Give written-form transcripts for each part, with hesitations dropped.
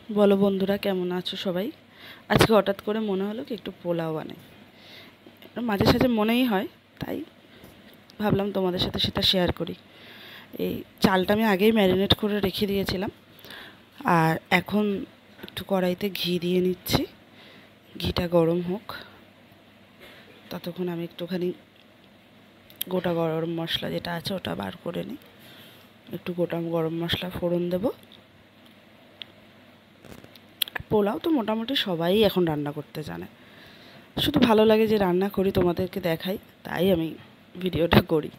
বলো বন্ধুরা, কেমন আছো সবাই? আজকে হঠাৎ করে মনে হলো কি একটু পোলাও বানাই। মাঝে সাঝে মনেই হয়, তাই ভাবলাম তোমাদের সাথে সেটা শেয়ার করি। এই চালটা আমি আগেই ম্যারিনেট করে রেখে দিয়েছিলাম, আর এখন একটু কড়াইতে ঘি দিয়ে নিচ্ছি। ঘিটা গরম হোক, ততক্ষণ আমি একটুখানি গোটা গরম মশলা যেটা আছে ওটা বার করে নিই। একটু গোটা গরম মশলা ফোড়ন দেবো। পোলাও তো মোটামুটি সবাই এখন রান্না করতে জানে, শুধু ভালো লাগে যে রান্না করি, তোমাদেরকে দেখাই, তাই আমি ভিডিওটা করি।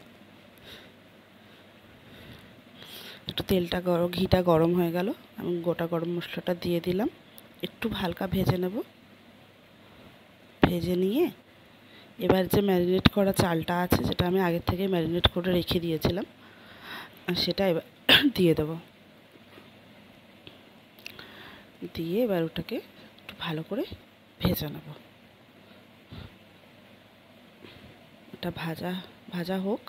একটু ঘিটা গরম হয়ে গেল, আমি গোটা গরম মশলাটা দিয়ে দিলাম। একটু হালকা ভেজে নেব। ভেজে নিয়ে এবার যে ম্যারিনেট করা চালটা আছে, যেটা আমি আগের থেকে ম্যারিনেট করে রেখে দিয়েছিলাম, সেটা এবার দিয়ে দেব। দিয়ে এবার ওটাকে একটু ভালো করে ভেজে নেব। এটা ভাজা ভাজা হোক,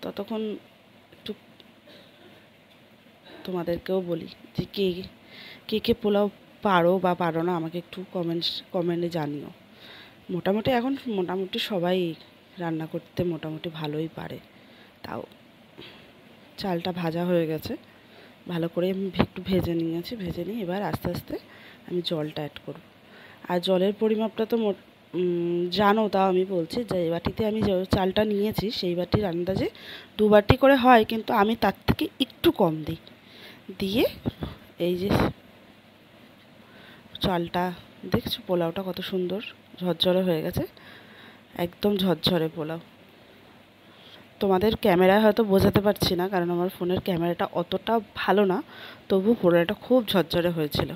ততক্ষণ একটু তোমাদেরকেও বলি যে কে কে কে পোলাও পারো বা পারো না, আমাকে একটু কমেন্টে জানিও। মোটামুটি সবাই রান্না করতে মোটামুটি ভালোই পারে। তাও চালটা ভাজা হয়ে গেছে, ভালো করে আমি একটু ভেজে নিয়েছি। ভেজে নিয়ে এবার আস্তে আস্তে আমি জলটা অ্যাড করব। আর জলের পরিমাপটা তো জানো, তাও আমি বলছি যে এই বাটিতে আমি যে চালটা নিয়েছি সেই বাটির আন্দাজে 2 বাটি করে হয়, কিন্তু আমি তার থেকে একটু কম দিই। দিয়ে এই যে চালটা দেখছো, পোলাওটা কত সুন্দর ঝরঝরে হয়ে গেছে, একদম ঝরঝরে পোলাও। তোমাদের ক্যামেরায় হয়তো বোঝাতে পারছি না, কারণ আমার ফোনের ক্যামেরাটা অতটা ভালো না, তবু পোলাওটা খুব ঝরঝরে হয়েছিল।